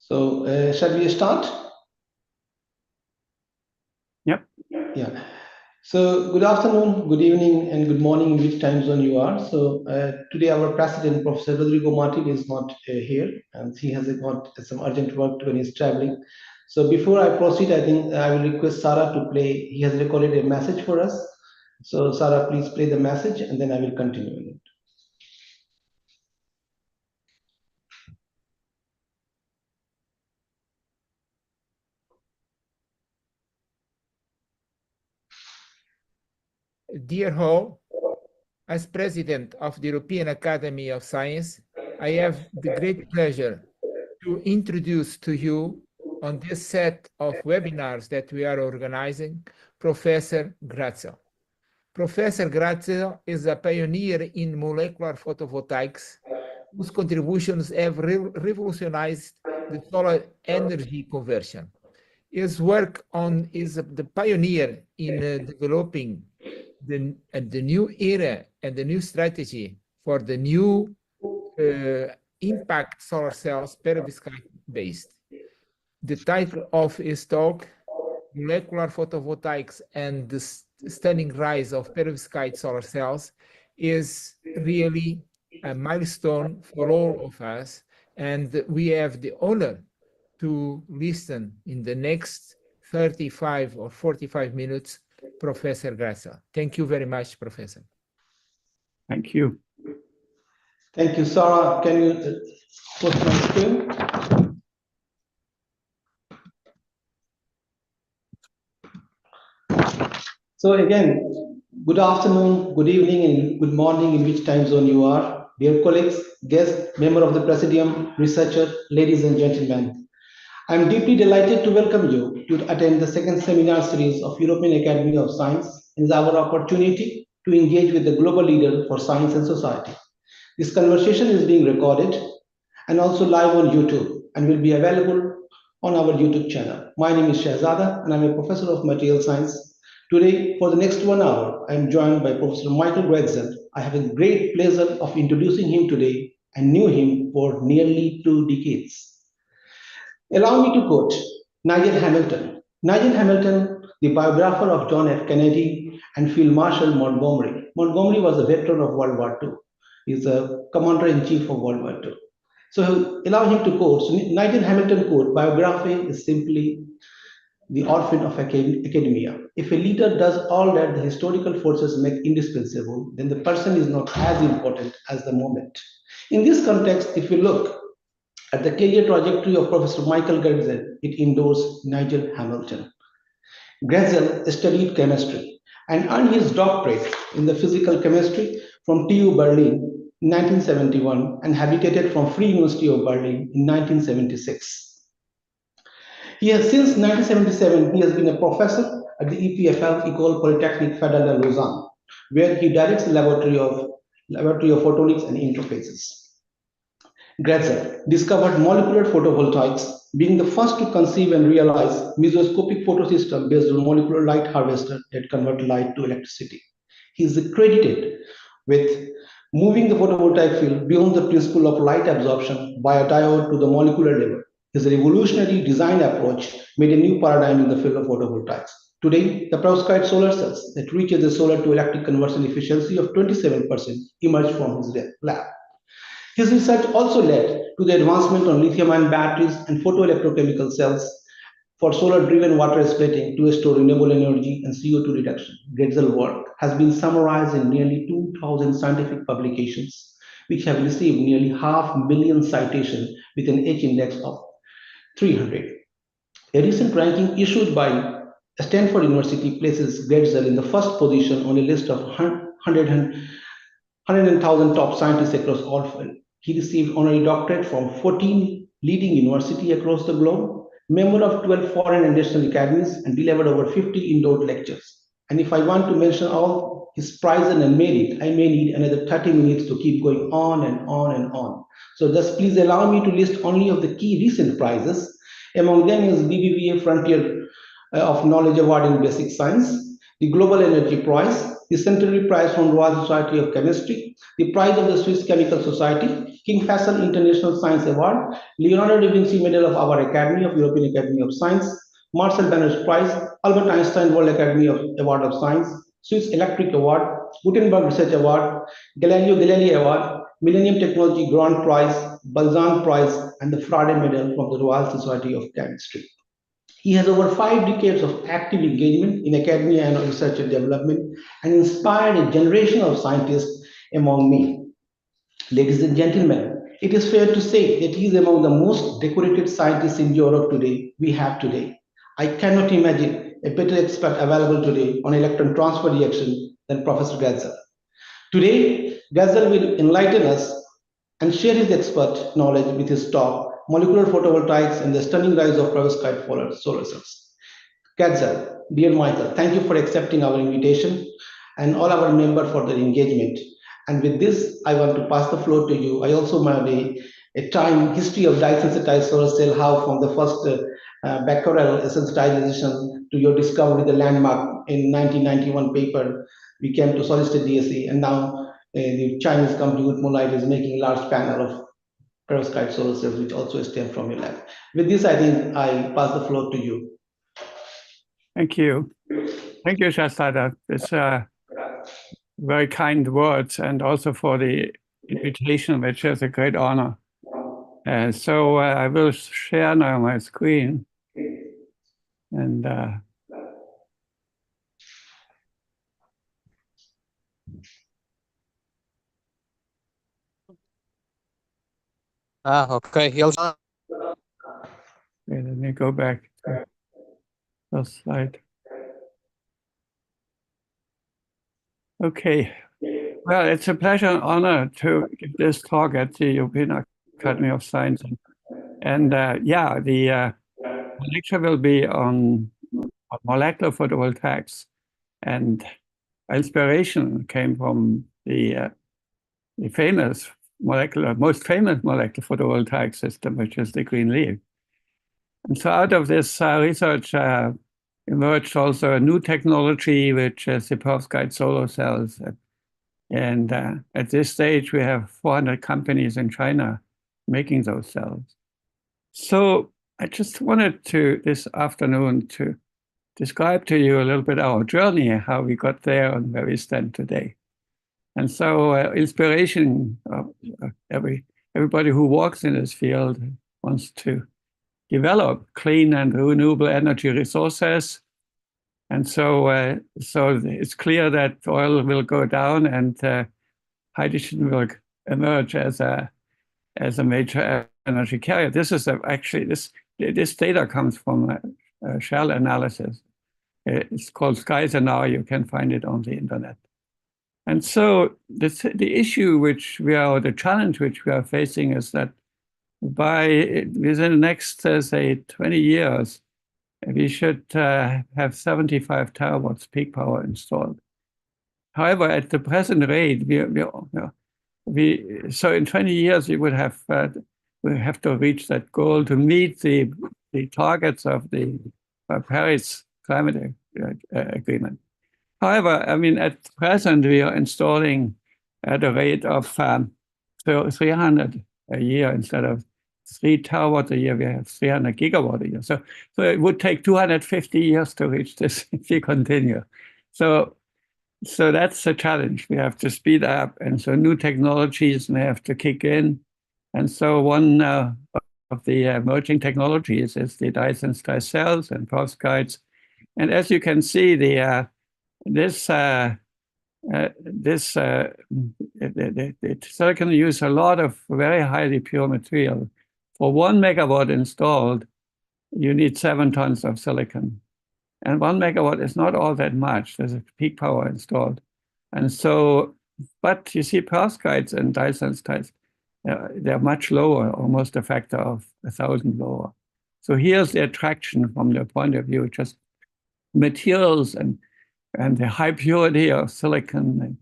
So shall we start? Yep. Yeah. So good afternoon, good evening, and good morning in which time zone you are. So today our president, Professor Rodrigo Martin, is not here, and he has got some urgent work when he's traveling. So before I proceed, I think I will request Sarah to play. He has recorded a message for us. So Sarah, please play the message, and then I will continue. Dear Hall, as President of the European Academy of Science, I have the great pleasure to introduce to you on this set of webinars that we are organizing, Professor Graetzel. Professor Graetzel is a pioneer in molecular photovoltaics, whose contributions have revolutionized the solar energy conversion. His work is the pioneer in developing the new era and the new strategy for the new impact solar cells perovskite based. The title of his talk, Molecular Photovoltaics and the Stunning Rise of Perovskite Solar Cells, is really a milestone for all of us, and we have the honor to listen in the next 35 or 45 minutes, Professor Graetzel. Thank you very much, Professor. Thank you. Thank you, Sarah. Can you post my screen? So again, good afternoon, good evening, and good morning in which time zone you are. Dear colleagues, guests, member of the Presidium, researchers, ladies and gentlemen. I am deeply delighted to welcome you to attend the second seminar series of European Academy of Science. It is our opportunity to engage with the global leader for science and society. This conversation is being recorded and also live on YouTube and will be available on our YouTube channel. My name is Shahzada and I'm a professor of material science. Today, for the next 1 hour, I am joined by Professor Michael Graetzel. I have a great pleasure of introducing him today and knew him for nearly 2 decades. Allow me to quote Nigel Hamilton. Nigel Hamilton, the biographer of John F. Kennedy and Field Marshal Montgomery. Montgomery was a veteran of World War II. He's a commander-in-chief of World War II. So allow him to quote. So Nigel Hamilton quote, biography is simply the orphan of academia. If a leader does all that the historical forces make indispensable, then the person is not as important as the moment. In this context, if you look at the career trajectory of Professor Michael Graetzel, it endorsed Nigel Hamilton. Graetzel studied chemistry and earned his doctorate in the physical chemistry from TU Berlin in 1971 and habilitated from Free University of Berlin in 1976. He has since 1977, he has been a professor at the EPFL, École Polytechnique Fédérale de Lausanne, where he directs the laboratory of photonics and interfaces. Graetzel discovered molecular photovoltaics, being the first to conceive and realize mesoscopic photosystem based on molecular light harvester that convert light to electricity. He is credited with moving the photovoltaic field beyond the principle of light absorption by a diode to the molecular level. His revolutionary design approach made a new paradigm in the field of photovoltaics. Today, the perovskite solar cells that reaches the solar to electric conversion efficiency of 27% emerged from his lab. His research also led to the advancement on lithium-ion batteries and photoelectrochemical cells for solar-driven water splitting to store renewable energy and CO2 reduction. Graetzel's work has been summarized in nearly 2,000 scientific publications, which have received nearly 500,000 citations with an H index of 300. A recent ranking issued by Stanford University places Graetzel in the first position on a list of 100,000 top scientists across all fields. He received honorary doctorate from 14 leading universities across the globe. member of 12 foreign and national academies, and delivered over 50 indoor lectures. And if I want to mention all his prizes and merit, I may need another 30 minutes to keep going on and on and on. So just please allow me to list only of the key recent prizes. Among them is BBVA Frontier of Knowledge Award in Basic Science, the Global Energy Prize, the Centenary Prize from Royal Society of Chemistry, the Prize of the Swiss Chemical Society, King Faisal International Science Award, Leonardo da Vinci Medal of our Academy of European Academy of Science, Marcel Banner's Prize, Albert Einstein World Academy of Award of Science, Swiss Electric Award, Gutenberg Research Award, Galileo Galilei Award, Millennium Technology Grand Prize, Balzan Prize, and the Friday Medal from the Royal Society of Chemistry. He has over 5 decades of active engagement in academia and research and development and inspired a generation of scientists among me. Ladies and gentlemen, it is fair to say that he is among the most decorated scientists in Europe today we have today. I cannot imagine a better expert available today on electron transfer reaction than Professor Graetzel. Today, Graetzel will enlighten us and share his expert knowledge with his talk, Molecular Photovoltaics and the Stunning Rise of Perovskite Solar Cells. Graetzel, dear Michael, thank you for accepting our invitation and all our members for their engagement. And with this, I want to pass the floor to you. I also have a time history of dye-sensitized solar cell, how from the first Becquerel sensitization to your discovery, the landmark in 1991 paper, we came to solid-state DSC, and now the Chinese company Utmolite is making a large panel of perovskite solar cells, which also stem from your lab. With this, I think I pass the floor to you. Thank you. Thank you, Shastada. It's very kind words, and also for the invitation, which is a great honor. So I will share now my screen. And okay. let me go back to the slide. Okay. Well, it's a pleasure and honor to give this talk at the European Academy of Science. And yeah, the lecture will be on molecular photovoltaics. And inspiration came from the most famous molecular photovoltaic system, which is the green leaf. And so out of this research emerged also a new technology, which is the perovskite solar cells. And at this stage, we have 400 companies in China making those cells. So I just wanted to, this afternoon, to describe to you a little bit our journey, how we got there and where we stand today. And so inspiration, everybody who works in this field wants to develop clean and renewable energy resources. And so, so it's clear that oil will go down and hydrogen will emerge as a major energy carrier. This is actually, this data comes from a shell analysis. It's called Skysenar. You can find it on the internet. And so the issue the challenge which we are facing is that within the next, say, 20 years, we should have 75 terawatts peak power installed. However, at the present rate, so in 20 years, we would have to reach that goal to meet the targets of the Paris Climate Agreement. However, I mean, at present, we are installing at a rate of 300 a year instead of 3 terawatt a year. We have 300 gigawatt a year. So it would take 250 years to reach this if we continue. So that's a challenge. We have to speed up, and so new technologies may have to kick in. And so one of the emerging technologies is the dye-sensitized cells and perovskites. And as you can see, the silicon use a lot of very highly pure material. For 1 megawatt installed, you need 7 tons of silicon. And 1 megawatt is not all that much. There's a peak power installed. And so, but you see perovskites and dye-sensitized, they're much lower, almost a factor of 1,000 lower. So here's the attraction from the point of view, just materials and the high purity of silicon,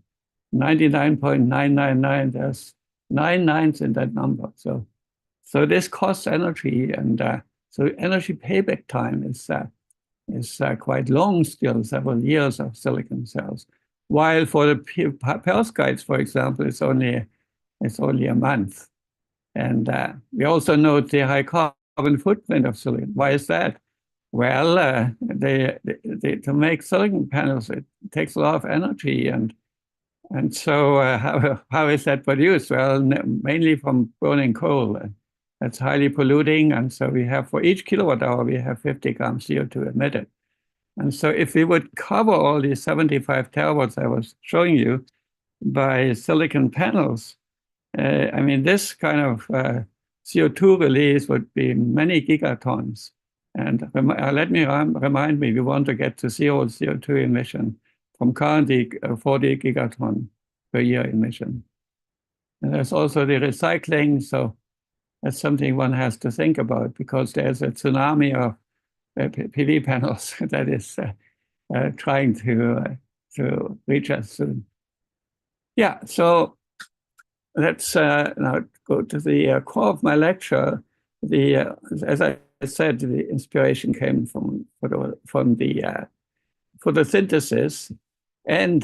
99.999, there's 9 nines in that number. So this costs energy, and so energy payback time is quite long still, several years of silicon cells. While for the perovskites, for example, it's only a month. And we also note the high carbon footprint of silicon. Why is that? Well, to make silicon panels, it takes a lot of energy, and so how is that produced? Well, mainly from burning coal. That's highly polluting, and so we have, for each kilowatt hour, we have 50 grams CO2 emitted. And so if we would cover all these 75 terawatts I was showing you by silicon panels, I mean, this kind of CO2 release would be many gigatons. And let me remind me, we want to get to zero CO2 emission from currently 40 gigaton per year emission. And there's also the recycling. So that's something one has to think about, because there's a tsunami of PV panels that is trying to reach us soon. Yeah, so let's now go to the core of my lecture. As I said, the inspiration came from the photosynthesis, and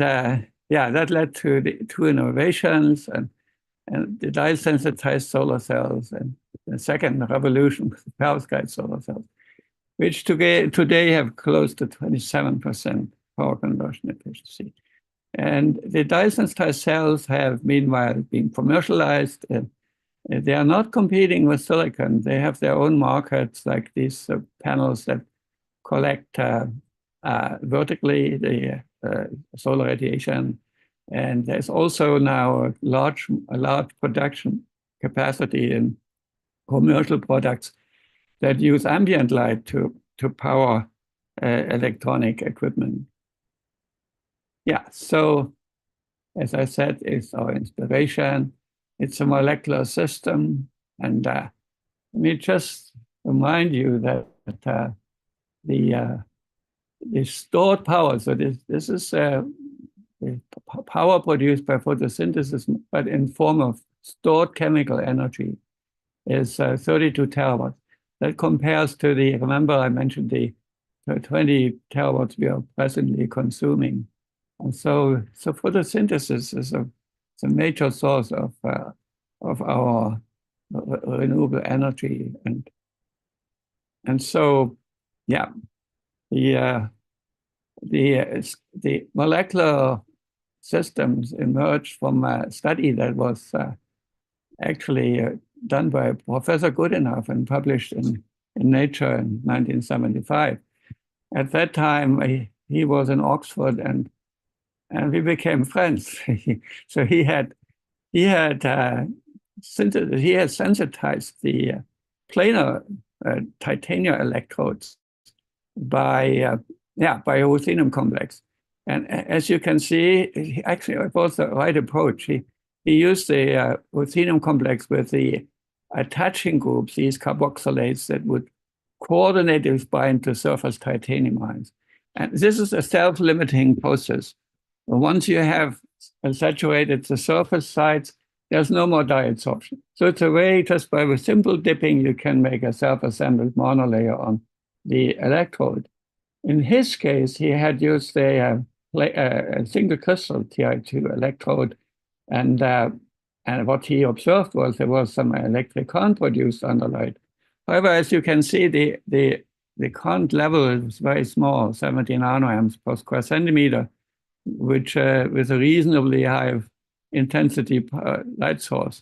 yeah, that led to the two innovations, and the dye-sensitized solar cells, and the second revolution, perovskite solar cells, which today have close to 27% power conversion efficiency. And the dye-sensitized cells have meanwhile been commercialized. They are not competing with silicon. They have their own markets, like these panels that collect vertically the solar radiation. And there's also now a large production capacity in commercial products that use ambient light to power electronic equipment. Yeah, so as I said, it's our inspiration. It's a molecular system. And let me just remind you that the stored power, so this is the power produced by photosynthesis, but in form of stored chemical energy, is 32 terawatts. That compares to remember I mentioned the 20 terawatts we are presently consuming. And so photosynthesis is a major source of our renewable energy, and so yeah, the molecular systems emerged from a study that was actually done by Professor Goodenough and published in Nature in 1975. At that time, he was in Oxford, and we became friends. So he had sensitized the planar titanium electrodes by a ruthenium complex. And as you can see, actually it was the right approach. He used the ruthenium complex with the attaching groups, these carboxylates that would coordinately bind to surface titanium ions. And this is a self-limiting process. Once you have saturated the surface sides, there's no more dye adsorption. So it's a way, just by a simple dipping, you can make a self-assembled monolayer on the electrode. In his case, he had used a single crystal Ti2 electrode, and what he observed was there was some electric current produced under light. However, as you can see, the current level is very small, 70 nanoamps per square centimeter, which with a reasonably high intensity light source.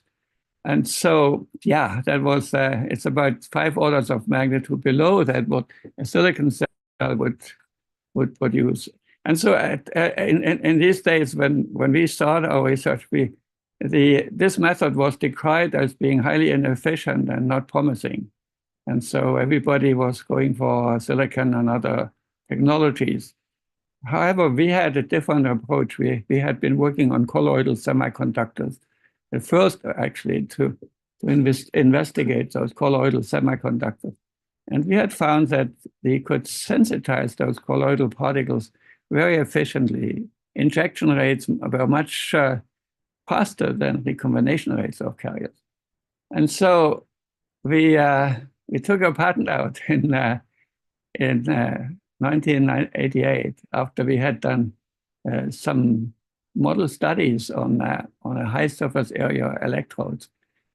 And so, yeah, that was, it's about 5 orders of magnitude below that what a silicon cell would produce. And so in these days, when we started our research, this method was decried as being highly inefficient and not promising. And so everybody was going for silicon and other technologies. However, we had a different approach. We had been working on colloidal semiconductors, the first actually to investigate those colloidal semiconductors. And we had found that we could sensitize those colloidal particles very efficiently. Injection rates were much faster than recombination rates of carriers. And so we took a patent out in 1988 after we had done some model studies on a high surface area electrodes.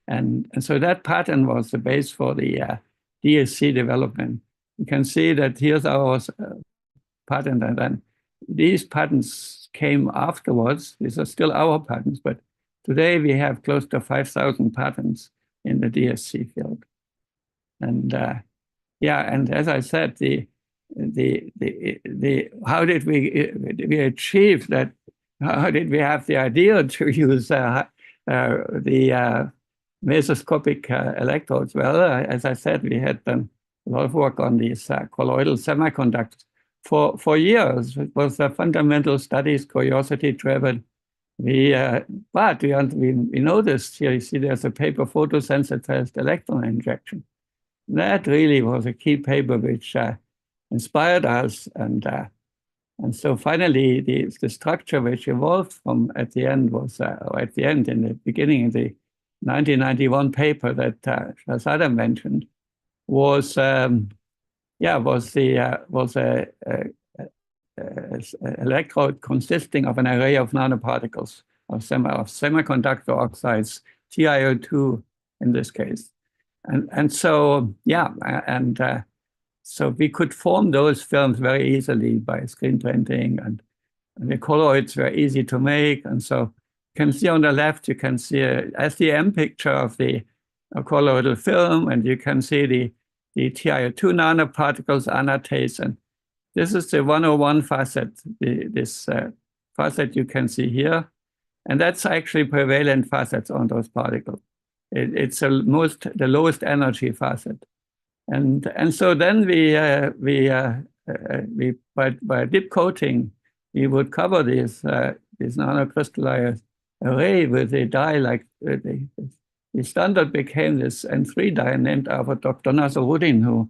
And so that patent was the base for the DSC development. You can see that here's our patent, and then these patents came afterwards. These are still our patents, but today we have close to 5,000 patents in the DSC field. And yeah, and as I said, how did we achieve that? How did we have the idea to use the mesoscopic electrodes? Well, as I said, we had done a lot of work on these colloidal semiconductors for years. It was a fundamental studies, curiosity-driven. But we noticed here, you see there's a paper, photosensitized electron injection. That really was a key paper which inspired us. And so finally, the structure which evolved from at the end was, or at the end, in the beginning of the 1991 paper that Shahzada mentioned, was electrode consisting of an array of nanoparticles of semiconductor oxides, TiO2 in this case. And so, yeah, and so we could form those films very easily by screen printing, and the colloids were easy to make. And so you can see on the left, you can see a SEM picture of the colloidal film, and you can see the TiO2 nanoparticles annotates. And this is the 101 facet, this facet you can see here. And that's actually prevalent facets on those particles. It's the lowest energy facet. And so then by dip coating, we would cover this nanocrystallized array with a dye like the standard became this N3 dye named after Dr. Nasruddin, who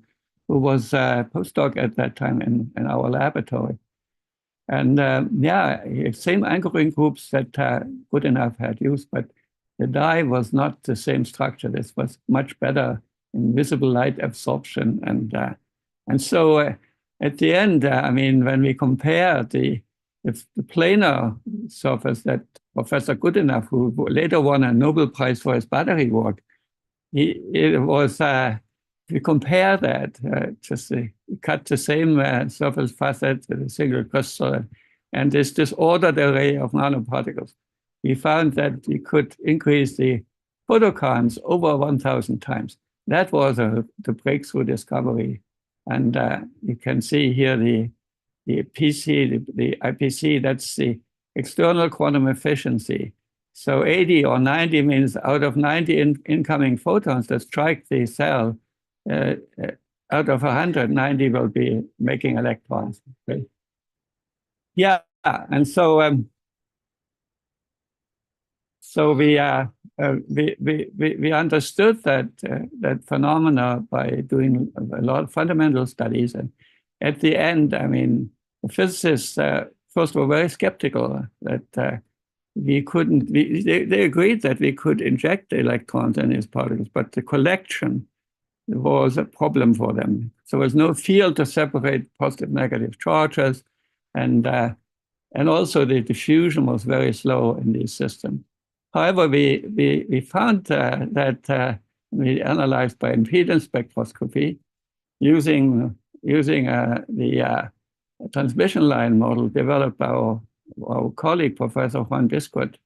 was a postdoc at that time in our laboratory. And yeah, same anchoring groups that Goodenough had used, but the dye was not the same structure. This was much better in visible light absorption. And so at the end, I mean, when we compare the planar surface that Professor Goodenough, who later won a Nobel Prize for his battery work, we compare that, cut the same surface facet with a single crystal, and this disordered array of nanoparticles. We found that we could increase the photocount over 1,000 times. That was the breakthrough discovery. And you can see here the PC, the IPC, that's the external quantum efficiency. So 80 or 90 means out of 90 incoming photons that strike the cell, out of 100, 90 will be making electrons. Okay? Yeah, and so we understood that phenomena by doing a lot of fundamental studies. And at the end, I mean, the physicists first were very skeptical that we couldn't. They agreed that we could inject electrons in these particles, but the collection was a problem for them. So there was no field to separate positive, negative charges, and also the diffusion was very slow in these systems. However, we found that we analyzed by impedance spectroscopy using the transmission line model developed by our colleague, Professor Juan Biscuit,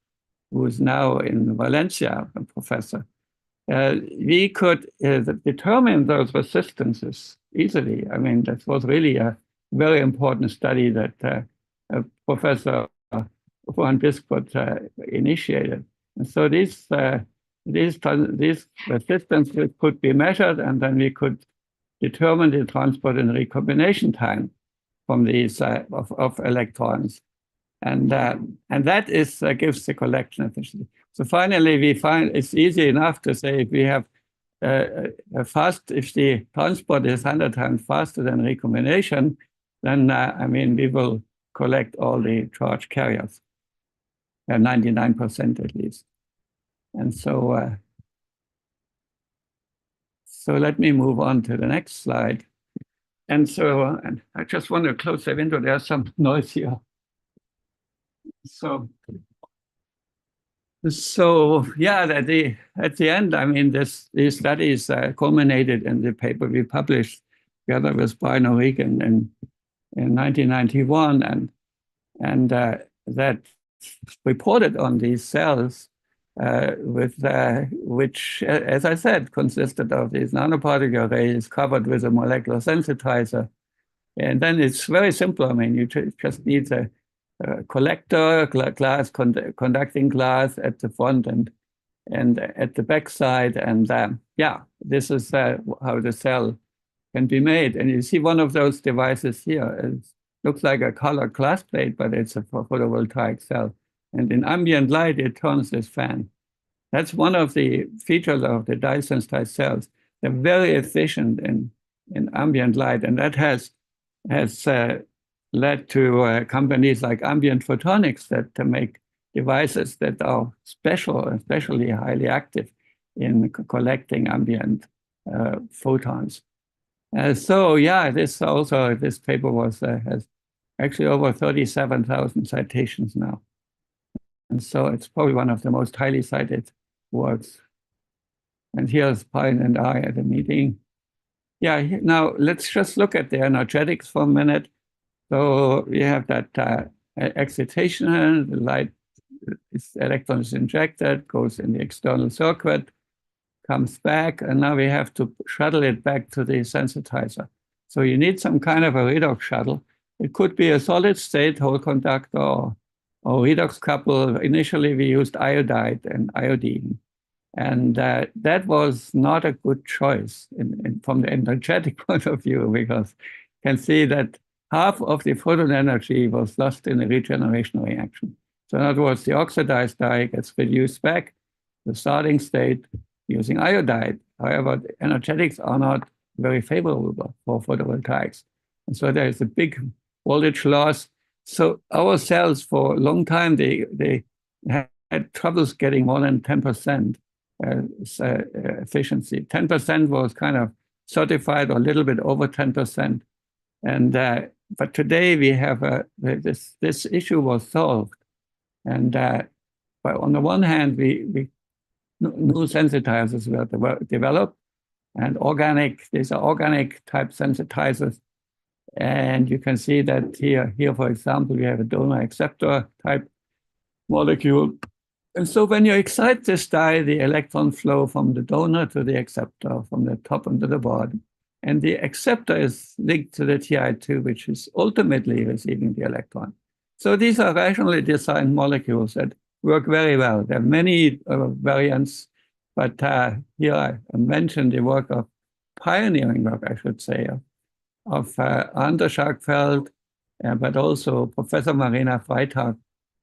who is now in Valencia, a professor. We could determine those resistances easily. I mean, that was really a very important study that Professor Juan Biscuit initiated. And so these resistances could be measured, and then we could determine the transport and recombination time from these of electrons, and that gives the collection efficiency. So finally, we find it's easy enough to say if we have if the transport is 100 times faster than recombination, then I mean, we will collect all the charge carriers, 99% at least. And so, so let me move on to the next slide. And so, and I just want to close the window. There's some noise here. So yeah, at the end, I mean, these studies culminated in the paper we published together with Brian O'Regan in 1991, and that reported on these cells which, as I said, consisted of these nanoparticle arrays covered with a molecular sensitizer. And then it's very simple. I mean, you just need a collector, glass, conducting glass at the front and at the back side. And yeah, this is how the cell can be made. And you see one of those devices here. It looks like a colored glass plate, but it's a photovoltaic cell. And in ambient light, it turns this fan. That's one of the features of the dye-sensitized cells. They're very efficient in ambient light, and that has led to companies like Ambient Photonics that make devices that are special, especially highly active in collecting ambient photons. So yeah, this paper has actually over 37,000 citations now. And so it's probably one of the most highly cited works. And here's Brian and I at a meeting. Yeah, now let's just look at the energetics for a minute. So we have that excitation, the light, electron is injected, goes in the external circuit, comes back, and now we have to shuttle it back to the sensitizer. So you need some kind of a redox shuttle. It could be a solid state whole conductor or redox couple. Initially, we used iodide and iodine. And that was not a good choice from the energetic point of view, because you can see that half of the photon energy was lost in a regeneration reaction. So in other words, the oxidized dye gets reduced back to the starting state using iodide. However, the energetics are not very favorable for photovoltaics. And so there is a big voltage loss. So our cells for a long time, they had troubles getting more than 10% efficiency. 10% was kind of certified, or a little bit over 10%. And but today we have this issue was solved. And but on the one hand, we new sensitizers were developed, and these are organic type sensitizers. And you can see that here, for example, we have a donor acceptor type molecule. And so when you excite this dye, the electron flow from the donor to the acceptor, from the top and to the bottom. And the acceptor is linked to the Ti2, which is ultimately receiving the electron. So these are rationally designed molecules that work very well. There are many variants, but here I mentioned the work of pioneering work, I should say, of Anders Scharkfeld, but also Professor Marina Freitag.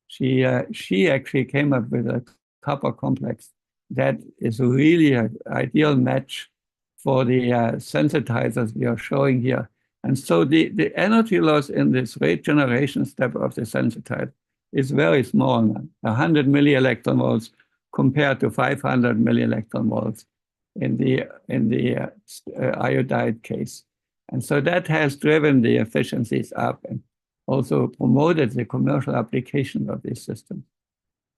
She actually came up with a copper complex that is really an ideal match for the sensitizers we are showing here. And so the energy loss in this regeneration step of the sensitizer is very small, 100 millielectron volts compared to 500 millielectron volts in the iodide case. And so that has driven the efficiencies up and also promoted the commercial application of these systems.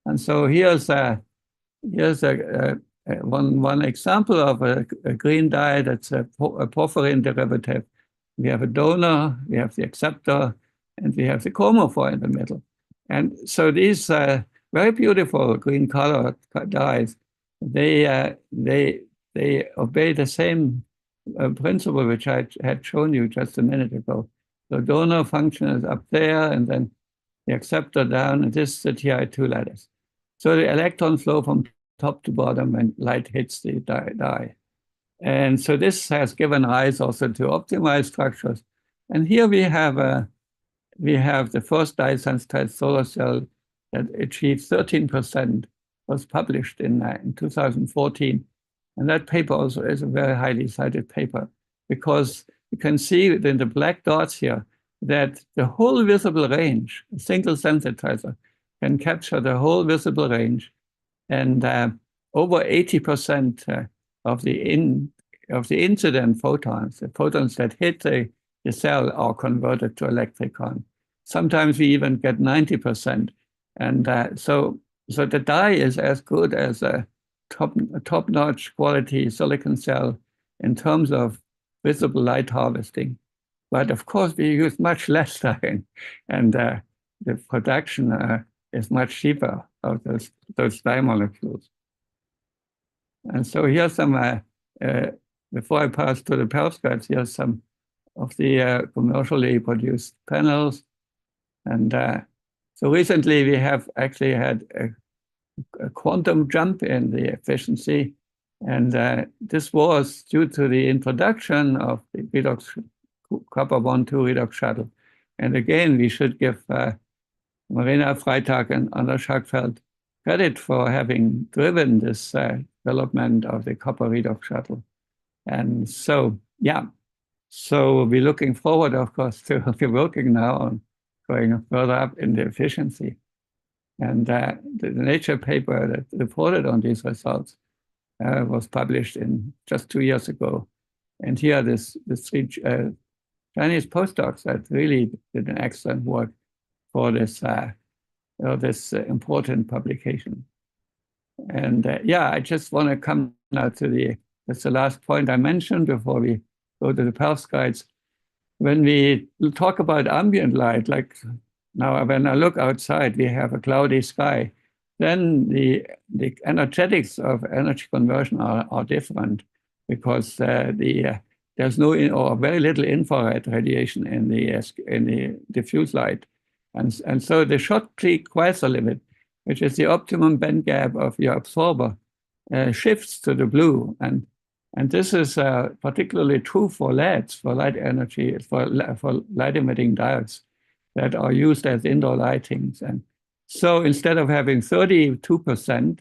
And so here's one example of a green dye that's a porphyrin derivative. We have a donor, we have the acceptor, and we have the chromophore in the middle. And so these very beautiful green colored dyes, they obey the same principle which I had shown you just a minute ago. The donor function is up there, and then the acceptor down, and this is the Ti2 lattice. So the electron flow from top to bottom when light hits the dye. And so this has given rise also to optimized structures. And here we have the first dye-sensitized solar cell that achieved 13%, was published in 2014. And that paper also is a very highly cited paper, because you can see in the black dots here that the whole visible range, a single sensitizer, can capture the whole visible range. And over 80% of the incident photons, the photons that hit the cell, are converted to electric current. Sometimes we even get 90%. And so the dye is as good as a top-notch quality silicon cell in terms of visible light harvesting. But of course, we use much less dye, and the production is much cheaper of those dye molecules. And so here's some, before I pass to the perovskites, here's some of the commercially produced panels. And so recently we have actually had a quantum jump in the efficiency. And this was due to the introduction of the redox copper 1,2 redox shuttle. And again, we should give Marina Freitag and Anders Hagfeldt credit for having driven this development of the copper redox shuttle. And so, yeah, so we're looking forward, of course, to working now on going further up in the efficiency. And the Nature paper that reported on these results was published in just 2 years ago. And here are the three Chinese postdocs that really did an excellent work for this important publication. And yeah, I just want to come now to that's the last point I mentioned before we go to the perovskites. When we talk about ambient light, like now when I look outside, we have a cloudy sky, then the energetics of energy conversion are different, because there's no or very little infrared radiation in the diffuse light. And so the short-peak Graetzel limit, which is the optimum band gap of your absorber, shifts to the blue. And this is particularly true for LEDs, for light energy, for light-emitting diodes that are used as indoor lightings. And so instead of having 32%,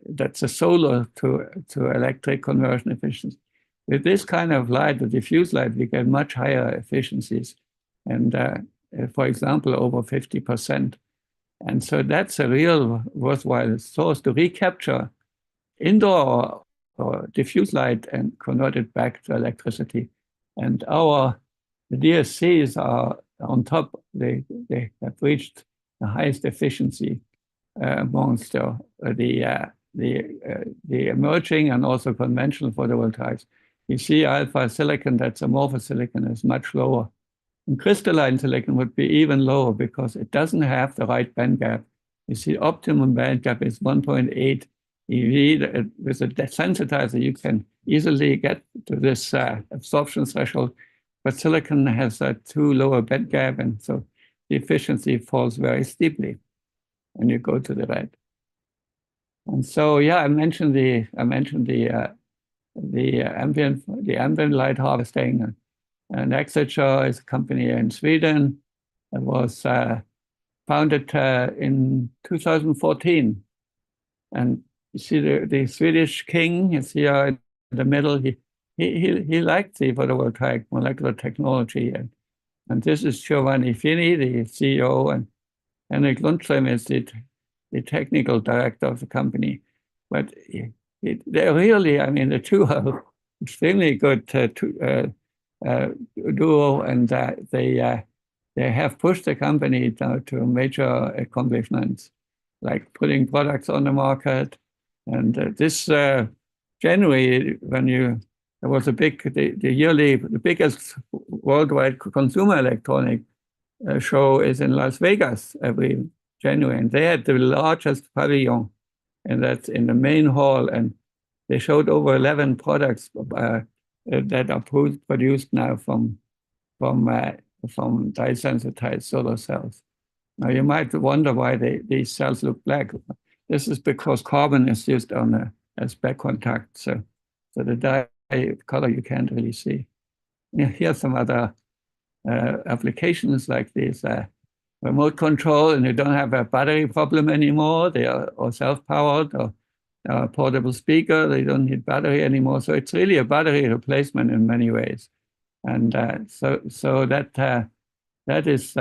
that's a solar to electric conversion efficiency. With this kind of light, the diffuse light, we get much higher efficiencies. And for example, over 50%. And so that's a real worthwhile source to recapture indoor or diffuse light and convert it back to electricity. And the DSCs are on top. They have reached the highest efficiency amongst the emerging and also conventional photovoltaics. You see alpha silicon, that's amorphous silicon, is much lower. And crystalline silicon would be even lower because it doesn't have the right band gap. You see optimum band gap is 1.8 EV. With a sensitizer, you can easily get to this absorption threshold, but silicon has a too low a band gap, and so the efficiency falls very steeply when you go to the right. And so, yeah, I mentioned the ambient light harvesting. And Exeter is a company in Sweden that was founded in 2014. And you see the Swedish king is here in the middle. He liked the photovoltaic molecular technology. And this is Giovanni Fini, the CEO, and Henrik Lundström is the technical director of the company. But they're really, I mean, the two are extremely good duo, and they have pushed the company down to major accomplishments, like putting products on the market. And this January, when there was the biggest worldwide consumer electronic show is in Las Vegas every January, and they had the largest pavilion, and that's in the main hall, and they showed over 11 products that are produced now from dye-sensitized solar cells. Now you might wonder why these cells look black. This is because carbon is used as back contact, so the dye color you can't really see. Here's some other applications like this remote control, and you don't have a battery problem anymore. They are self-powered, or portable speaker. They don't need battery anymore. So it's really a battery replacement in many ways. And so that is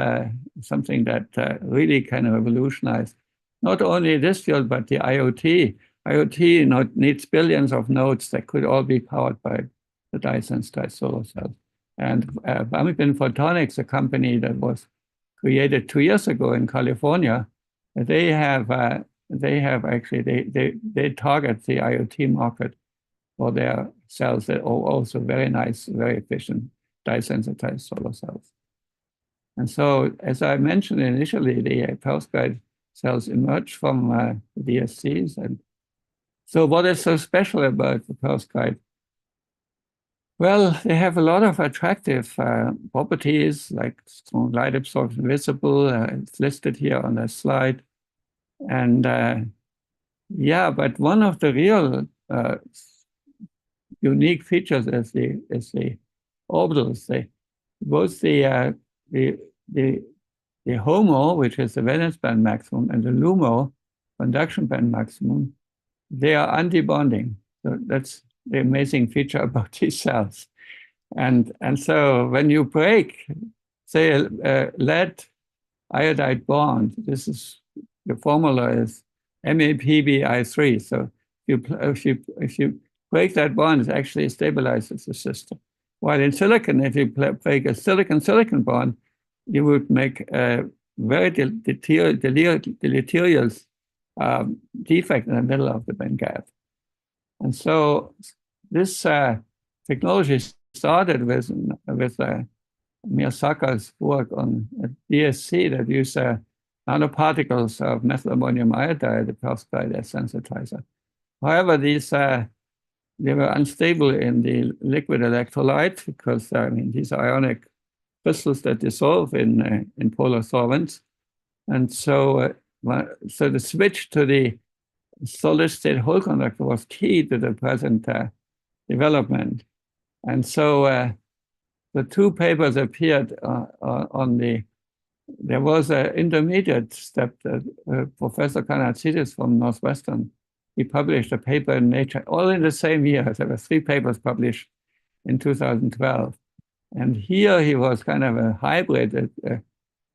something that really kind of revolutionized not only this field, but the IoT. IoT needs billions of nodes that could all be powered by the dye-sensitized solar cells. And Ambient Photonics, a company that was created 2 years ago in California, they target the IoT market for their cells that are also very nice, very efficient dye-sensitized solar cells. And so, as I mentioned initially, the perovskite cells emerge from DSCs. And so what is so special about the perovskite? Well, they have a lot of attractive properties, like strong light absorption visible. It's listed here on the slide. And yeah, but one of the real unique features is the orbitals. Both the HOMO, which is the valence band maximum, and the LUMO, conduction band maximum, they are antibonding. So that's the amazing feature about these cells. And so when you break, say, a lead iodide bond, the formula is MAPBI3. So if you break that bond, it actually stabilizes the system. While in silicon, if you break a silicon-silicon bond, you would make a very deleterious defect in the middle of the band gap. And so this technology started with Miyasaka's work on a DSC that used nanoparticles of methyl ammonium iodide, the perovskite, as sensitizer. However, they were unstable in the liquid electrolyte because these are ionic crystals that dissolve in polar solvents. And so, so the switch to the solid-state hole conductor was key to the present development. And so the two papers appeared there was an intermediate step that Professor Kanatzidis from Northwestern, he published a paper in Nature, all in the same year. There were 3 papers published in 2012. And here he was kind of a hybrid,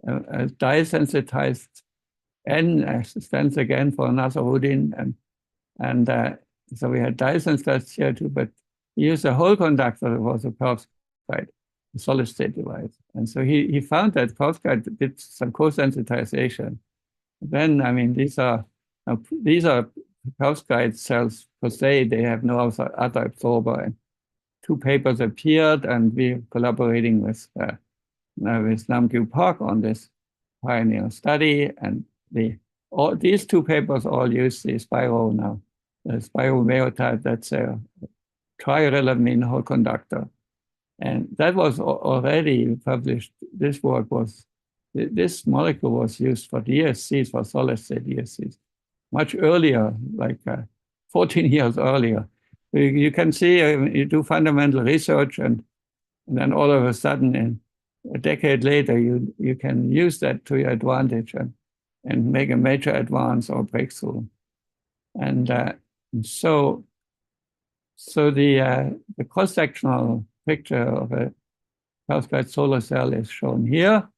a dye-sensitized N stands again for nazarudine. And so we had dye-sensitized CO2, but he used a hole conductor that was a perovskite, a solid-state device. And so he found that perovskite did some co-sensitization. Then, these are perovskite cells per se, they have no other absorber. And 2 papers appeared, and we're collaborating with Namgyu Park on this pioneer study. And these 2 papers all use the Spiro now, the spiromeotype, that's a triarylamine hole conductor. And that was already published. This molecule was used for DSCs, for solid-state DSCs, much earlier, like 14 years earlier. You can see you do fundamental research, and then all of a sudden, a decade later, you can use that to your advantage and make a major advance or breakthrough. And so the cross-sectional picture of a perovskite solar cell is shown here.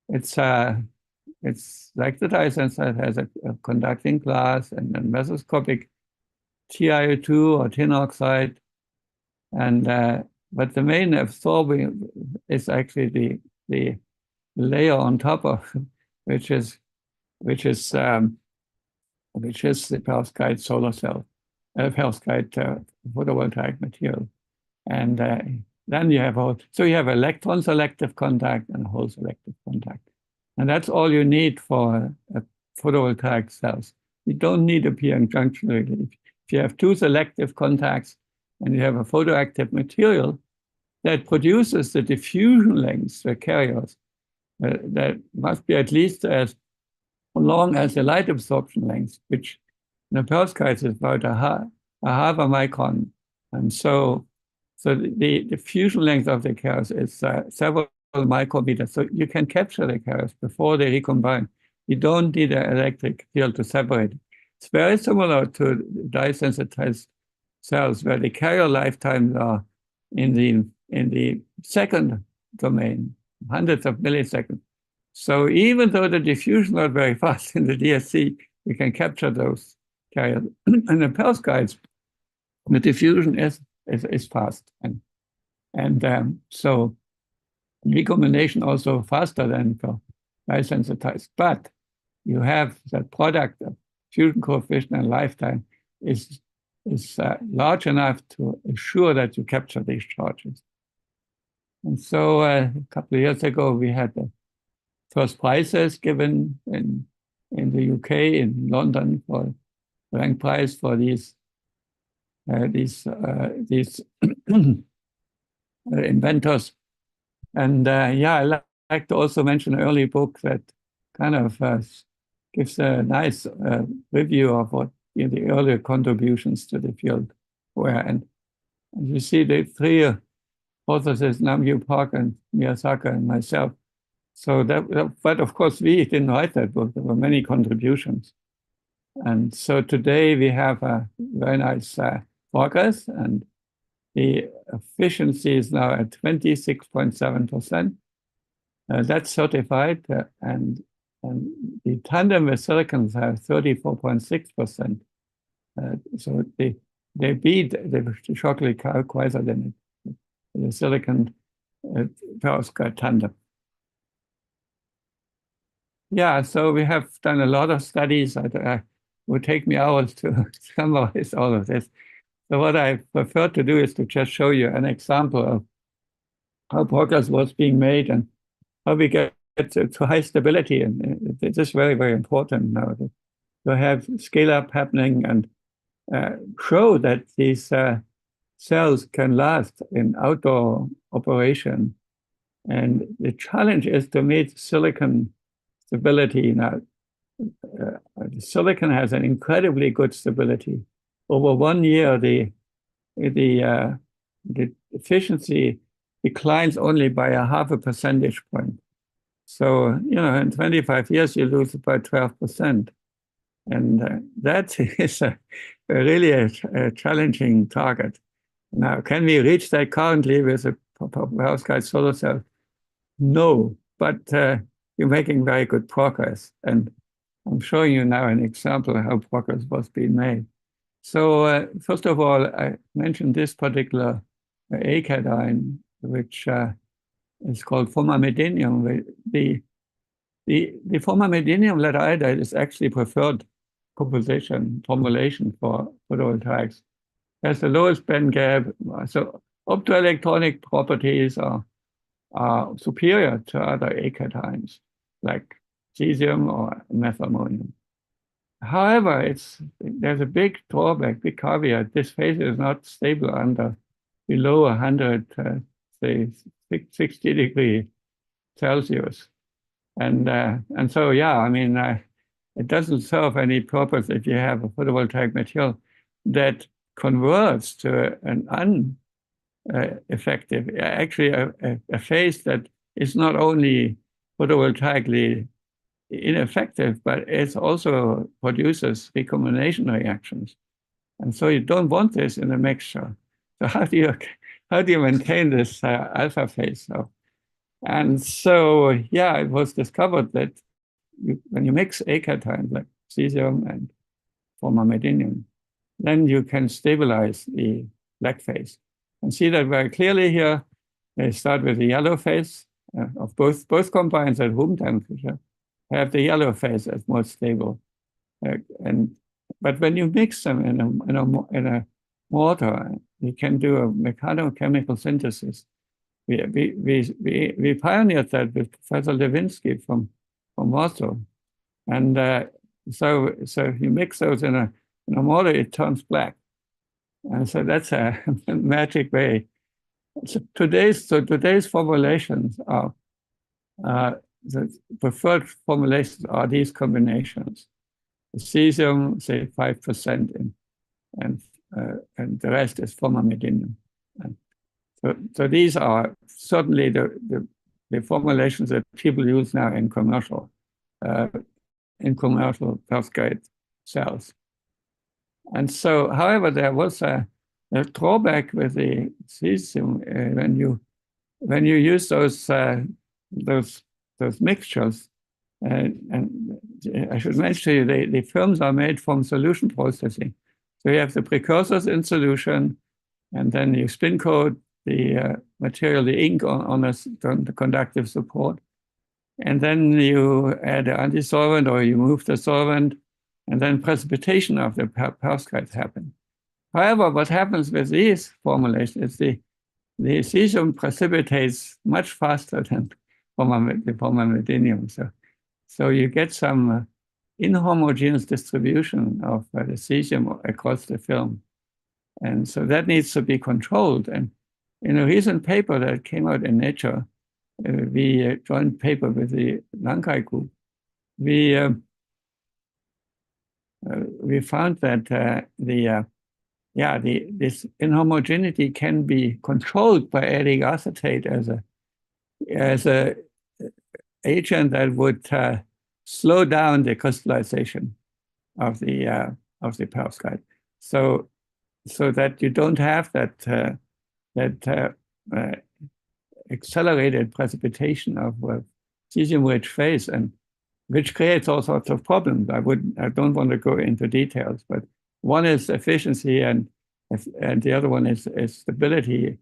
It's like the dye-sensitized has a conducting glass and a mesoscopic TiO2 or tin oxide, and but the main absorbing is actually the layer on top of, which is the perovskite solar cell, perovskite photovoltaic material, and then you have you have electron selective contact and hole selective contact, and that's all you need for photovoltaic cells. You don't need a p-n junction really. If you have 2 selective contacts and you have a photoactive material that produces the diffusion lengths, the carriers, that must be at least as long as the light absorption length, which in the perovskite is about a half a micron. And so the diffusion length of the carriers is several micrometers. So you can capture the carriers before they recombine. You don't need an electric field to separate. It's very similar to dye-sensitized cells, where the carrier lifetimes are in the second domain, hundreds of milliseconds. So even though the diffusion is not very fast in the DSC, we can capture those carriers. And the perovskites, the diffusion is fast, and so recombination also faster than for dye-sensitized. But you have that product of fusion coefficient and lifetime is large enough to ensure that you capture these charges. And so a couple of years ago, we had the first prizes given in the UK, in London, for rank prize for these inventors. And yeah, I like to also mention an early book that kind of gives a nice review of what the earlier contributions to the field were. And you see the three authors, Namgyu Park and Miyazaki and myself. So but of course we didn't write that book. There were many contributions. And so today we have a very nice progress, and the efficiency is now at 26.7%. That's certified, and the tandem with silicons have 34.6%. So they beat the Shockley Quasar limit, the silicon perovskite tandem. Yeah, so we have done a lot of studies. It would take me hours to summarize all of this. So what I prefer to do is to just show you an example of how progress was being made and how we get to high stability. And it is very, very important now to have scale-up happening and show that these cells can last in outdoor operation. And the challenge is to meet silicon stability. Now, the silicon has an incredibly good stability. Over 1 year, the efficiency declines only by 0.5 percentage point. So, in 25 years, you lose about 12%. And that is really a challenging target. Now, can we reach that currently with a perovskite solar cell? No, but you're making very good progress. And I'm showing you now an example of how progress was being made. So first of all, I mentioned this particular A-cation, which is called formamidinium. The formamidinium lead iodide is actually preferred composition formulation for photovoltaics. It has the lowest band gap. So optoelectronic properties are superior to other A-cations, like cesium or methammonium. However, there's a big drawback, big caveat. This phase is not stable below 100, say 60 degrees Celsius. And so, yeah, I mean, it doesn't serve any purpose if you have a photovoltaic material that converts to an ineffective, actually a phase that is not only photovoltaically ineffective, but it also produces recombination reactions. And so you don't want this in a mixture. So how do you maintain this alpha phase? And so, yeah, it was discovered that when you mix A-cations like cesium and formamidinium, then you can stabilize the black phase. And see that very clearly here. They start with the yellow phase of both compounds at room temperature. Have the yellow phase as more stable, but when you mix them in a mortar, you can do a mechanochemical synthesis. We pioneered that with Professor Lewinsky from Warsaw, and so if you mix those in a mortar, it turns black, and so that's a magic way. So today's formulations are. The preferred formulations are these combinations. The cesium, say 5%, and the rest is formamidinium. And so these are certainly the formulations that people use now in commercial perovskite cells. And so, however, there was a drawback with the cesium when you use those mixtures. And I should mention to you, the films are made from solution processing. So you have the precursors in solution, and then you spin coat the material, the ink on the conductive support. And then you add an anti-solvent or you move the solvent, and then precipitation of the perovskite happens. However, what happens with these formulations is the cesium precipitates much faster than the formamidinium. So you get some inhomogeneous distribution of the cesium across the film. And so that needs to be controlled. And in a recent paper that came out in Nature, we joint paper with the Nankai group, we found that this inhomogeneity can be controlled by adding acetate as a agent that would slow down the crystallization of the perovskite, so that you don't have that accelerated precipitation of cesium-rich phase, and which creates all sorts of problems. I don't want to go into details, but one is efficiency, and the other one is stability.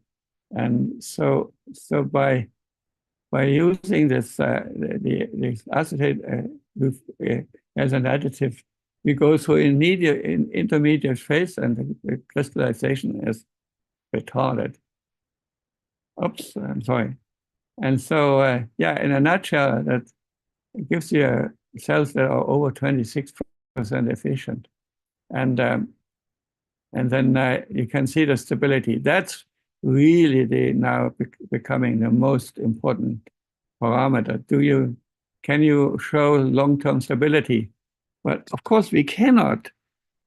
And so by using this acetate as an additive, we go through intermediate phase, and the crystallization is retarded. Oops, I'm sorry. And so, in a nutshell, that gives you cells that are over 26% efficient. And then you can see the stability. That's really now becoming the most important parameter. Can you show long-term stability? But of course, we cannot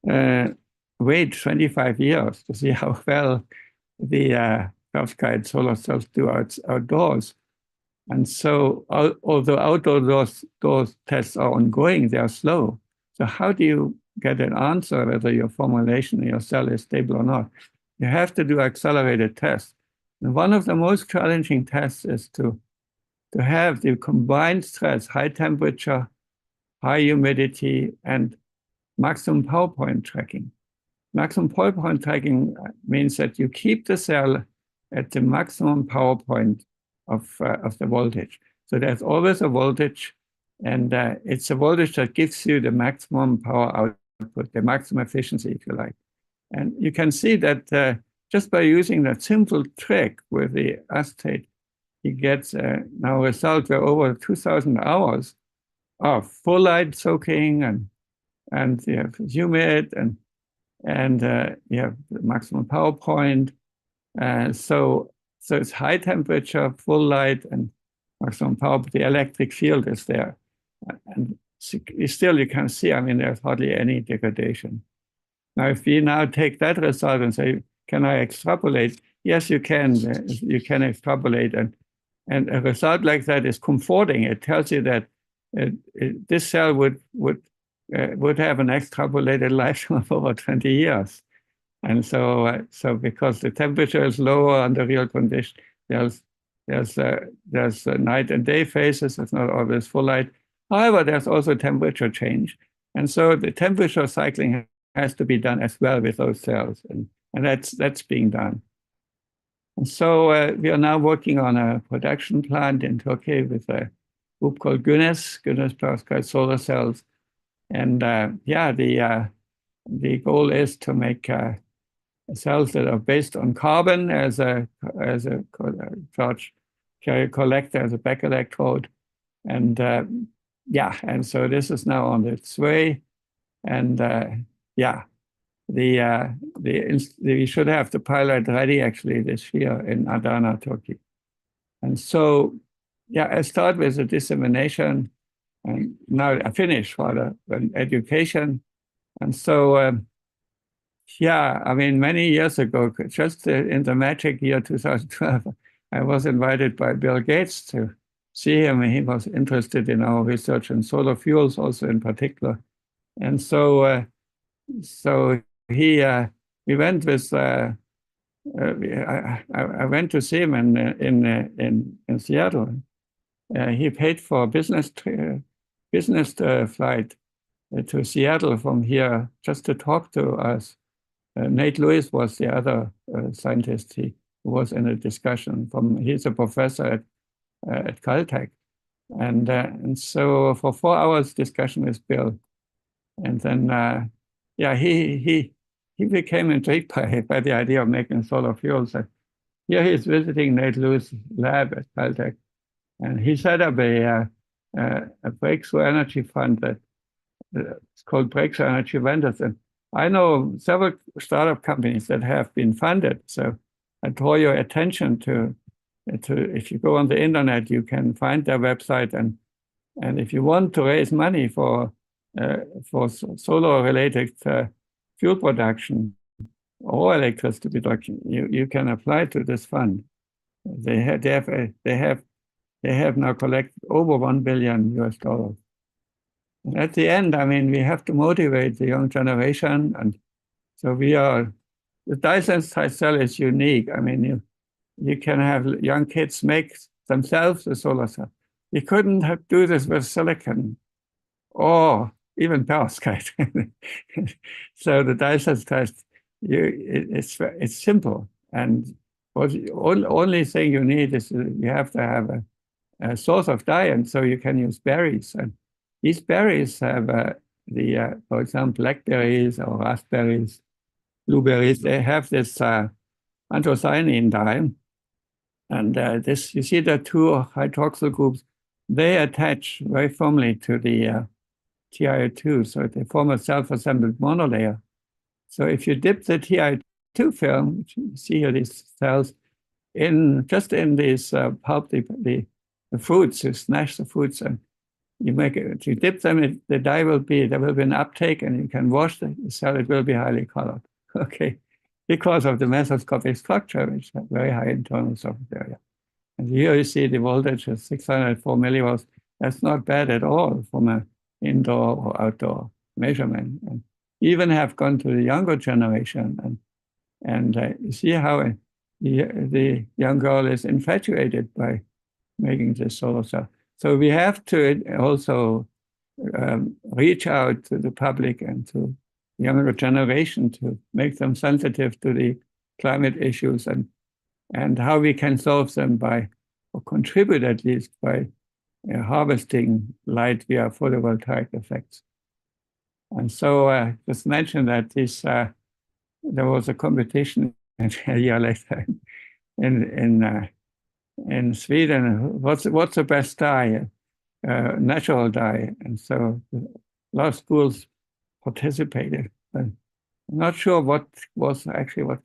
wait 25 years to see how well the perovskite solar cells do outdoors. And so, although outdoor tests are ongoing, they are slow. So how do you get an answer whether your formulation in your cell is stable or not? You have to do accelerated tests. And one of the most challenging tests is to have the combined stress, high temperature, high humidity, and maximum power point tracking. Maximum power point tracking means that you keep the cell at the maximum power point of the voltage. So there's always a voltage, and it's a voltage that gives you the maximum power output, the maximum efficiency, if you like. And you can see that just by using that simple trick with the acetate, you get now a result where over 2,000 hours of full light soaking, and you have humid, and you have the maximum power point. So it's high temperature, full light, and maximum power, but the electric field is there. And still you can see, I mean, there's hardly any degradation. Now, if we now take that result and say, can I extrapolate? Yes, you can. You can extrapolate. And a result like that is comforting. It tells you that this cell would have an extrapolated lifetime of over 20 years. And so because the temperature is lower under real conditions, there's night and day phases. It's not always full light. However, there's also temperature change. And so the temperature cycling has to be done as well with those cells. And that's being done. And so we are now working on a production plant in Turkey with a group called Güneş perovskite solar cells. And the goal is to make cells that are based on carbon as a charge carrier collector, as a back electrode. And and so this is now on its way. And we should have the pilot ready actually this year in Adana, Turkey. And so, I start with the dissemination, and now I finish rather an education. And so, I mean, many years ago, just in the magic year 2012, I was invited by Bill Gates to see him. He was interested in our research in solar fuels also in particular. And so we went with I went to see him in Seattle. He paid for a business flight to Seattle from here just to talk to us. Nate Lewis was the other scientist who was in a discussion. He's a professor at Caltech, and so for 4 hours discussion with Bill, and then he became intrigued by the idea of making solar fuels. And here he's visiting Nate Lewis' lab at Caltech, and he set up a breakthrough energy fund that it's called Breakthrough Energy Vendors. And I know several startup companies that have been funded. So I draw your attention to if you go on the internet, you can find their website. And if you want to raise money for solar-related fuel production or electricity production, you can apply to this fund. They have now collected over $1 billion. And at the end, I mean, we have to motivate the young generation, and so the dye-sensitized cell is unique. I mean, you can have young kids make themselves a solar cell. You couldn't do this with silicon or even perovskite. So the dye-sensitized, it's simple, and the only thing you need is you have to have a source of dye, and so you can use berries. And these berries have for example, blackberries or raspberries, blueberries. They have this anthocyanin dye, and you see the two hydroxyl groups. They attach very firmly to the TiO2, so they form a self-assembled monolayer. So if you dip the TiO2 film, which you see here, these cells, just in these pulp, the fruits, you smash the fruits and you dip them, the dye there will be an uptake, and you can wash the cell, it will be highly colored, okay? Because of the mesoscopic structure, which has very high internal surface area. And here you see the voltage is 604 millivolts. That's not bad at all from an indoor or outdoor measurement. And even have gone to the younger generation, and you see how the young girl is infatuated by making this solar cell. So we have to also reach out to the public and to the younger generation to make them sensitive to the climate issues and how we can solve them or contribute at least by harvesting light via photovoltaic effects. And so just mention that there was a competition a year later in Sweden. What's the best dye? Natural dye. And so a lot of schools participated. But I'm not sure what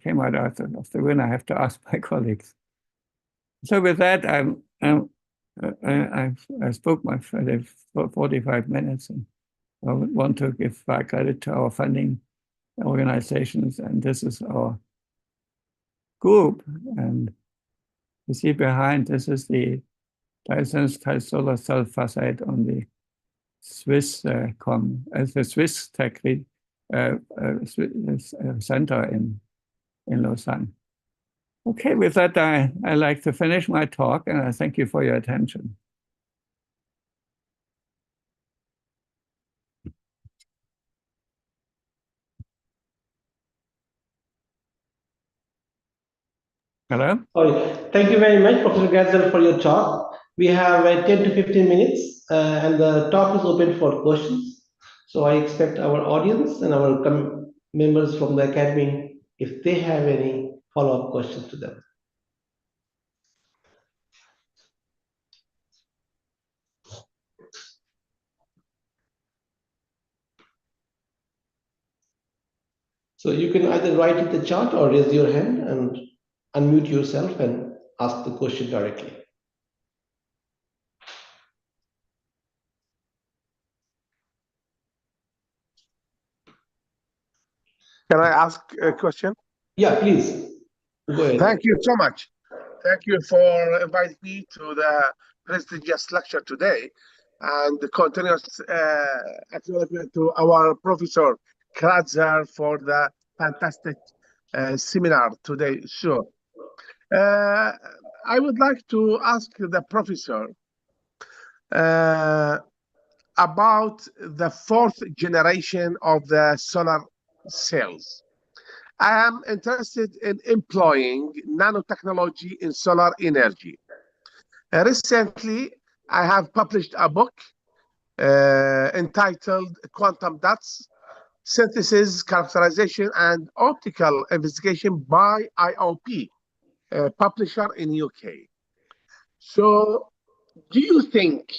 came out of the winner. I have to ask my colleagues. So with that, I spoke for 45 minutes, and I want to give credit to our funding organizations, and this is our group. And you see behind, this is the dye-sensitized solar cell facade on the Swiss Swiss Tech Center in Lausanne. Okay, with that, I like to finish my talk, and I thank you for your attention. Hello? Sorry. Thank you very much, Professor Graetzel, for your talk. We have 10 to 15 minutes, and the talk is open for questions. So I expect our audience and our members from the academy, if they have any follow-up questions to them. So you can either write in the chat or raise your hand and unmute yourself and ask the question directly. Can I ask a question? Yeah, please. Go ahead. Thank you so much. Thank you for inviting me to the prestigious lecture today, and the continuous acknowledgement to our Professor Graetzel for the fantastic seminar today. Sure. I would like to ask the professor about the fourth generation of the solar cells. I am interested in employing nanotechnology in solar energy. Recently, I have published a book entitled Quantum Dots, Synthesis, Characterization, and Optical Investigation by IOP, a publisher in UK. So, do you think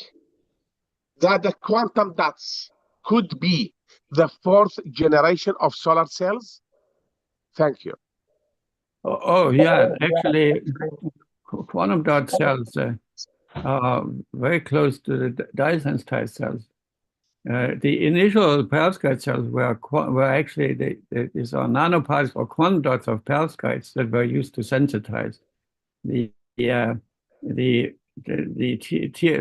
that the quantum dots could be the fourth generation of solar cells? Thank you. Oh yeah, actually, quantum dot cells are very close to the dye-sensitized cells. The initial perovskite cells were actually these are nanoparticles or quantum dots of perovskites that were used to sensitize the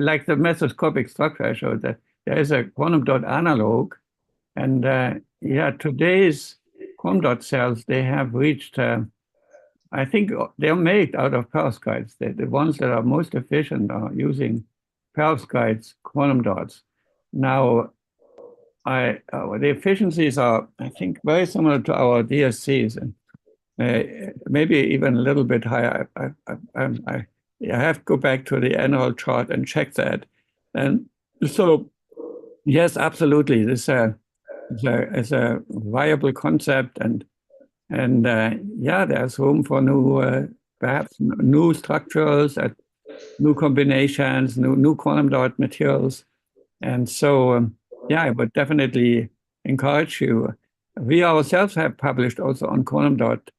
like the mesoscopic structure I showed, that there is a quantum dot analog, and yeah, today's quantum dot cells, they have reached. I think they're made out of perovskites. The ones that are most efficient are using perovskites quantum dots. Now, the efficiencies are, I think, very similar to our DSCs, and maybe even a little bit higher. I have to go back to the annual chart and check that. And so, yes, absolutely, this is a viable concept, and yeah, there's room for new, perhaps new structures, new combinations, new quantum dot materials. And so, yeah, I would definitely encourage you. We ourselves have published also on quantum dot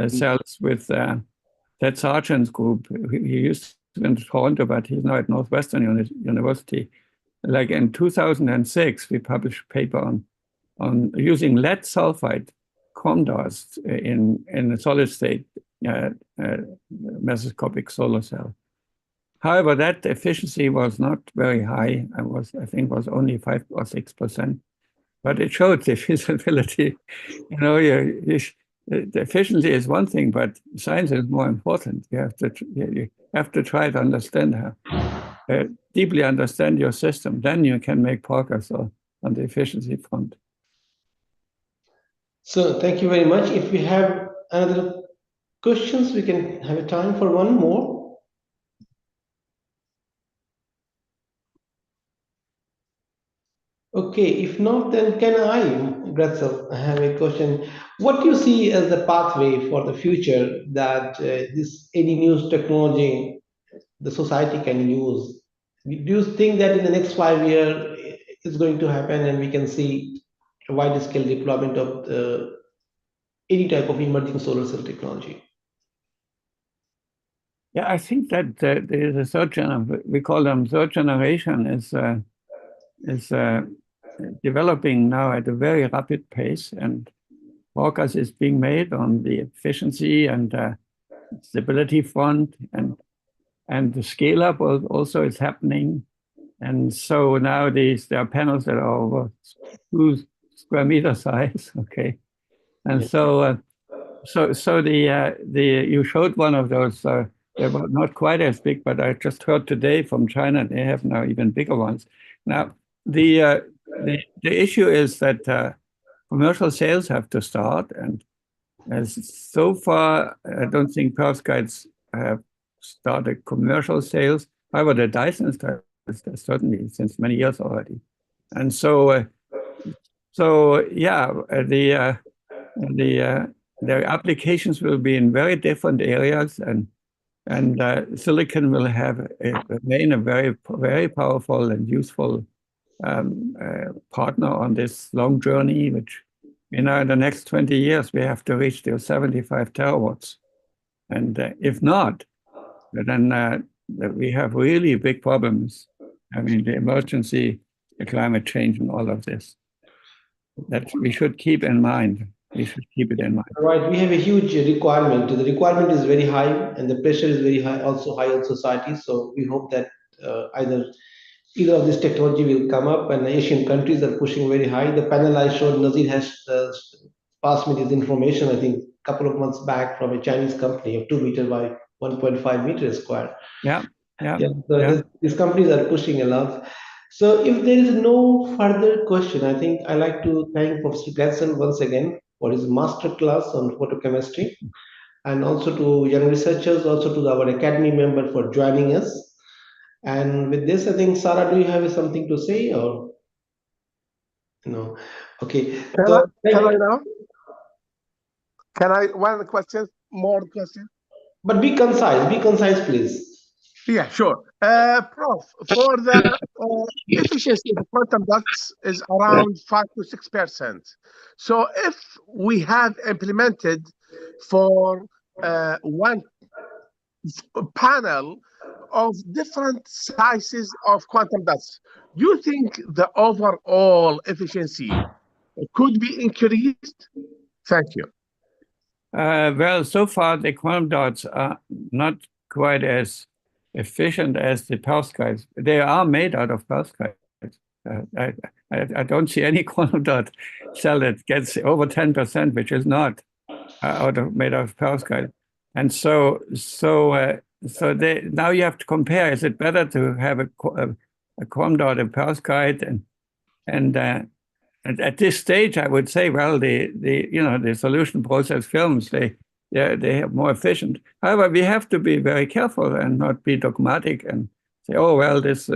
cells with Ted Sargent's group. He used to be in Toronto, but he's now at Northwestern University. Like in 2006, we published a paper on using lead sulfide quantum dots in a solid state mesoscopic solar cell. However, that efficiency was not very high. I think was only 5 or 6%, but it showed the feasibility. You know, the efficiency is one thing, but science is more important. You have to try to understand deeply understand your system. Then you can make progress on the efficiency front. So thank you very much. If we have another questions, we can have a time for one more. Okay, if not, then can I, Graetzel, I have a question. What do you see as the pathway for the future that any new technology the society can use? Do you think that in the next 5 years it's going to happen and we can see a wide scale deployment of any type of emerging solar cell technology? Yeah, I think that the third generation, we call them third generation, is developing now at a very rapid pace, and progress is being made on the efficiency and stability front, and the scale up also is happening. And so now there are panels that are over 2 square meter size, okay. And so you showed one of those. They're not quite as big, but I just heard today from China they have now even bigger ones. Now the issue is that commercial sales have to start, and so far I don't think perovskites have started commercial sales. However, the Dyson has certainly since many years already, and so yeah, the applications will be in very different areas, and silicon will remain a very, very powerful and useful partner on this long journey, which, in the next 20 years, we have to reach the 75 terawatts. And if not, then we have really big problems. I mean, the emergency, the climate change, and all of this. That we should keep in mind. We should keep it in mind. Right, we have a huge requirement. The requirement is very high, and the pressure is very high, also high on society. So we hope that either of this technology will come up, and Asian countries are pushing very high. The panel I showed, Nazir has passed me this information, I think, a couple of months back from a Chinese company of 2 meter by 1.5 meters square. Yeah, yeah, Yeah, so yeah. these companies are pushing a lot. So if there is no further question, I think I like to thank Professor Graetzel once again for his master class on photochemistry, and also to young researchers, also to our academy member for joining us. And with this, I think, Sarah, do you have something to say or no? Okay. So Can I now? Can I one question? More question? but be concise, please. Yeah, sure. Prof, for the efficiency of quantum dots is around 5 to 6%. So if we have implemented for one panel of different sizes of quantum dots, do you think the overall efficiency could be increased? Thank you. Well, so far the quantum dots are not quite as efficient as the perovskites. They are made out of perovskites. I don't see any quantum dot cell that gets over 10%, which is not made out of perovskite. And so now you have to compare. Is it better to have a quantum dot in perovskite? And at this stage, I would say, well, the solution process films, they are more efficient. However, we have to be very careful and not be dogmatic and say, oh, well, that's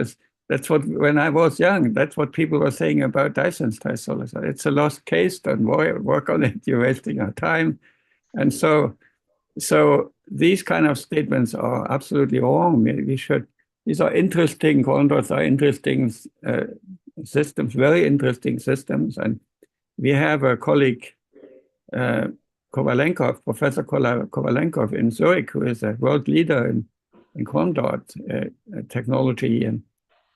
what, when I was young, that's what people were saying about dye-sensitized solar cells. It's a lost case, don't work on it, you're wasting our time. And so these kind of statements are absolutely wrong. These are interesting, quantum dots are interesting systems, very interesting systems. And we have a colleague, Kovalenkov, Professor Kovalenkov in Zurich, who is a world leader in quantum dot technology.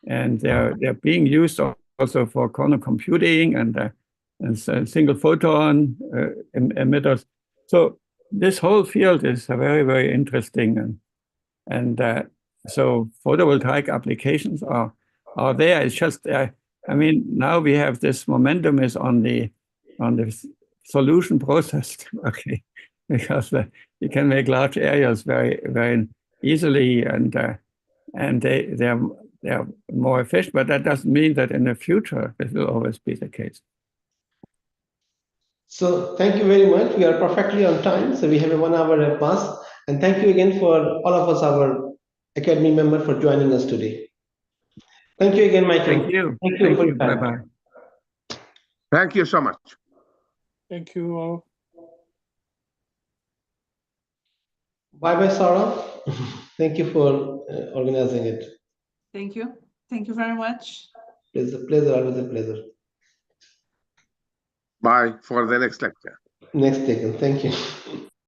And they're being used also for quantum computing and single photon emitters. So this whole field is very, very interesting. And so photovoltaic applications are there. It's just, I mean, now we have this momentum is on the solution process, okay, because you can make large areas very, very easily, and they're more efficient. But that doesn't mean that in the future this will always be the case. So thank you very much. We are perfectly on time. So we have a 1 hour pass. And thank you again for all of us, our academy member, for joining us today. Thank you again, Michael. Thank you. Thank you for your time. Bye-bye. Thank you so much. Thank you all. Bye-bye, Sarah. Thank you for organizing it. Thank you. Thank you very much. Pleasure, always a pleasure. Bye for the next lecture. Next taken. Thank you.